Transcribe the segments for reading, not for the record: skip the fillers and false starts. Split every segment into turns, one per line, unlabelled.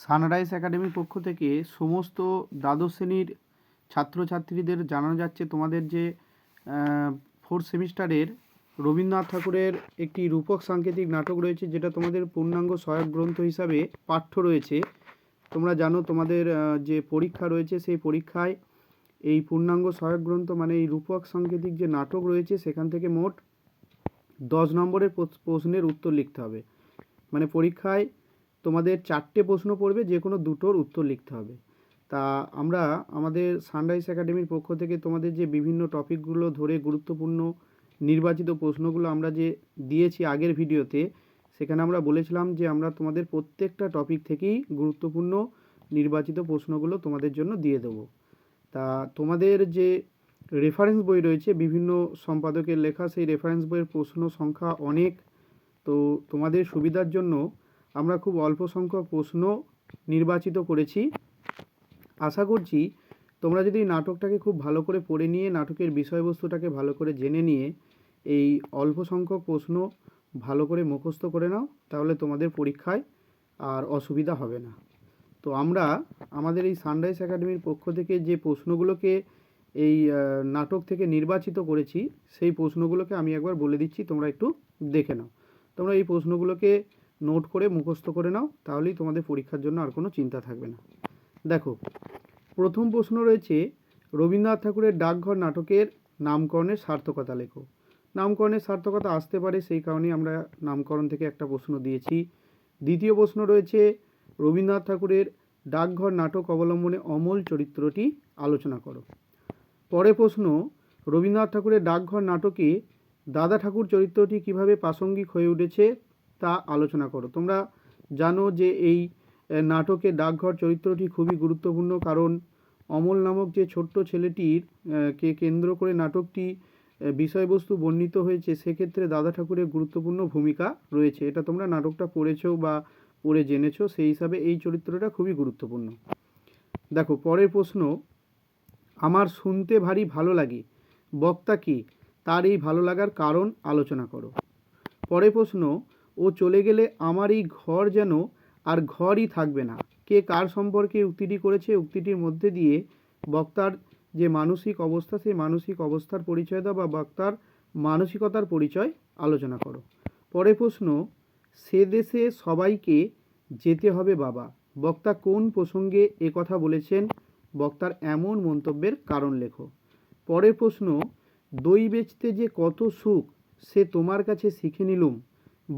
Sunrise একাডেমির পক্ষ থেকে সমস্ত দ্বাদশ শ্রেণীর ছাত্রছাত্রীদের জানানো যাচ্ছে তোমাদের যে ফোর্থ সেমিস্টারের রবীন্দ্রনাথ ঠাকুরের একটি রূপক সাংকেতিক নাটক রয়েছে, যেটা তোমাদের পূর্ণাঙ্গ সহায়ক গ্রন্থ হিসাবে পাঠ্য রয়েছে। তোমরা জানো তোমাদের যে পরীক্ষা রয়েছে সেই পরীক্ষায় এই পূর্ণাঙ্গ সহায়ক গ্রন্থ মানে এই রূপক সাংকেতিক যে নাটক রয়েছে সেখান থেকে মোট 10 নম্বরের প্রশ্নের উত্তর লিখতে হবে। মানে পরীক্ষায় তোমাদের 4টে প্রশ্ন পড়বে, যে কোনো 2টোর উত্তর লিখতে হবে। তা আমরা আমাদের সানরাইজ একাডেমির পক্ষ থেকে তোমাদের যে বিভিন্ন টপিকগুলো ধরে গুরুত্বপূর্ণ নির্বাচিত প্রশ্নগুলো আমরা যে দিয়েছি আগের ভিডিওতে, সেখানে আমরা বলেছিলাম যে আমরা তোমাদের প্রত্যেকটা টপিক থেকেই গুরুত্বপূর্ণ নির্বাচিত প্রশ্নগুলো তোমাদের জন্য দিয়ে দেবো। তা তোমাদের যে রেফারেন্স বই রয়েছে বিভিন্ন সম্পাদকের লেখা, সেই রেফারেন্স বইয়ের প্রশ্ন সংখ্যা অনেক। তো তোমাদের সুবিধার জন্য আমরা খুব অল্প সংখ্যক প্রশ্ন নির্বাচিত করেছি। আশা করছি তোমরা যদি নাটকটাকে খুব ভালো করে পড়ে নিয়ে নাটকের বিষয়বস্তুটাকে ভালো করে জেনে নিয়ে এই অল্প সংখ্যক প্রশ্ন ভালো করে মুখস্থ করে নাও, তাহলে তোমাদের পরীক্ষায় আর অসুবিধা হবে না। তো আমরা আমাদের এই সানরাইজ একাডেমির পক্ষ থেকে যে প্রশ্নগুলোকে এই নাটক থেকে নির্বাচিত করেছি, সেই প্রশ্নগুলোকে আমি একবার বলে দিচ্ছি, তোমরা একটু দেখে নাও। তোমরা এই প্রশ্নগুলোকে নোট করে মুখস্থ করে নাও, তাহলেই তোমাদের পরীক্ষার জন্য আর কোনো চিন্তা থাকবে না। দেখো, প্রথম প্রশ্ন রয়েছে, রবীন্দ্রনাথ ঠাকুরের ডাকঘর নাটকের নামকরণের সার্থকতা লেখো। নামকরণের সার্থকতা আসতে পারে, সেই কারণেই আমরা নামকরণ থেকে একটা প্রশ্ন দিয়েছি। দ্বিতীয় প্রশ্ন রয়েছে, রবীন্দ্রনাথ ঠাকুরের ডাকঘর নাটক অবলম্বনে অমল চরিত্রটি আলোচনা করো। পরের প্রশ্ন, রবীন্দ্রনাথ ঠাকুরের ডাকঘর নাটকে দাদা ঠাকুর চরিত্রটি কিভাবে প্রাসঙ্গিক হয়ে উঠেছে তা আলোচনা করো। তোমরা জানো যে এই নাটকে ডাকঘর চরিত্রটি খুবই গুরুত্বপূর্ণ, কারণ অমল নামক যে ছোট্ট ছেলেটির কে কেন্দ্র করে নাটকটি বিষয়বস্তু বর্ণিত হয়েছে, সেক্ষেত্রে দাদা ঠাকুরের গুরুত্বপূর্ণ ভূমিকা রয়েছে। এটা তোমরা নাটকটা পড়েছো বা পড়ে জেনেছো, সেই হিসাবে এই চরিত্রটা খুবই গুরুত্বপূর্ণ। দেখো, পরের প্রশ্ন, আমার শুনতে ভারী ভালো লাগে বক্তা কে, তার এই ভালো লাগার কারণ আলোচনা করো। পরের প্রশ্ন, ও চলে গেলে আমার এই ঘর যেন আর ঘরই থাকবে না, কে কার সম্পর্কে উক্তিটি করেছে, উক্তিটির মধ্যে দিয়ে বক্তার যে মানসিক অবস্থা, সেই মানসিক অবস্থার পরিচয় দাও বা বক্তার মানসিকতার পরিচয় আলোচনা করো। পরের প্রশ্ন, সে দেশে সবাইকে যেতে হবে বাবা, বক্তা কোন প্রসঙ্গে এ কথা বলেছেন, বক্তার এমন মন্তব্যের কারণ লেখো। পরের প্রশ্ন, দই বেচতে যে কত সুখ সে তোমার কাছে শিখে নিলুম,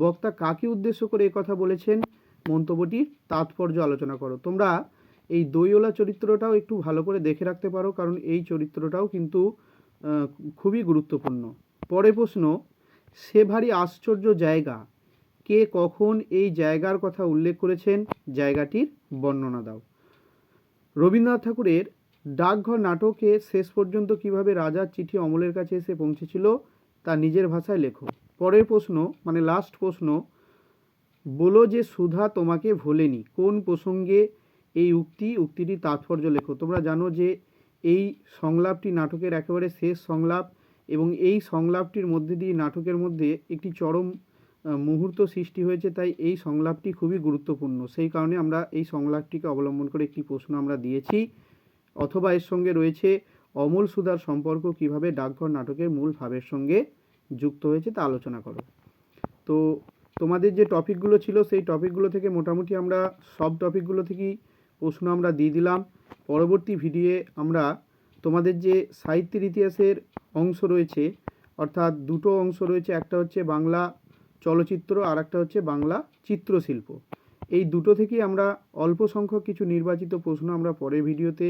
বক্তা কাকে উদ্দেশ্য করে এ কথা বলেছেন, মন্তব্যটির তাৎপর্য আলোচনা করো। তোমরা এই দইওয়ালা চরিত্রটাও একটু ভালো করে দেখে রাখতে পারো, কারণ এই চরিত্রটাও কিন্তু খুবই গুরুত্বপূর্ণ। পরের প্রশ্ন, সে ভারী আশ্চর্য জায়গা, কে কখন এই জায়গার কথা উল্লেখ করেছেন, জায়গাটির বর্ণনা দাও। রবীন্দ্রনাথ ঠাকুরের ডাকঘর নাটকে শেষ পর্যন্ত কিভাবে রাজার চিঠি অমলের কাছে এসে পৌঁছেছিল তা নিজের ভাষায় লেখো। পরের প্রশ্ন মানে লাস্ট প্রশ্ন, বলো যে সুধা তোমাকে ভোলেনি, কোন প্রসঙ্গে এই উক্তিটি তাৎপর্য লেখো। তোমরা জানো যে এই সংলাপটি নাটকের একেবারে শেষ সংলাপ, এবং এই সংলাপটির মধ্যে দিয়ে নাটকের মধ্যে একটি চরম মুহূর্ত সৃষ্টি হয়েছে, তাই এই সংলাপটি খুবই গুরুত্বপূর্ণ। সেই কারণে আমরা এই সংলাপটিকে অবলম্বন করে একটি প্রশ্ন আমরা দিয়েছি। অথবা এর সঙ্গে রয়েছে অমল সুধার সম্পর্ক কিভাবে ডাকঘর নাটকের মূল ভাবের সঙ্গে যুক্ত হয়েছে তা আলোচনা করো। তো তোমাদের যে টপিকগুলো ছিল সেই টপিকগুলো থেকে মোটামুটি আমরা সব টপিকগুলো থেকেই প্রশ্ন আমরা দিয়ে দিলাম। পরবর্তী ভিডিওয়ে আমরা তোমাদের যে সাহিত্যের ইতিহাসের অংশ রয়েছে, অর্থাৎ দুটো অংশ রয়েছে, একটা হচ্ছে বাংলা চলচ্চিত্র আর একটা হচ্ছে বাংলা চিত্রশিল্প, এই দুটো থেকেই আমরা অল্প সংখ্যক কিছু নির্বাচিত প্রশ্ন আমরা পরের ভিডিওতে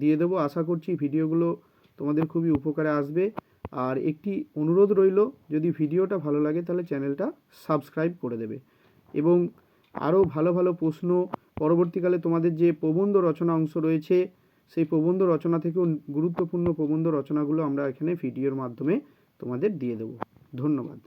দিয়ে দেবো। আশা করছি ভিডিওগুলো তোমাদের খুবই উপকারে আসবে। আর একটি অনুরোধ রইল, যদি ভিডিওটা ভালো লাগে তাহলে চ্যানেলটা সাবস্ক্রাইব করে দেবে, এবং আরও ভালো ভালো প্রশ্ন পরবর্তীকালে তোমাদের যে প্রবন্ধ রচনা অংশ রয়েছে সেই প্রবন্ধ রচনা থেকেও গুরুত্বপূর্ণ প্রবন্ধ রচনাগুলো আমরা এখানে ভিডিওর মাধ্যমে তোমাদের দিয়ে দেবো। ধন্যবাদ।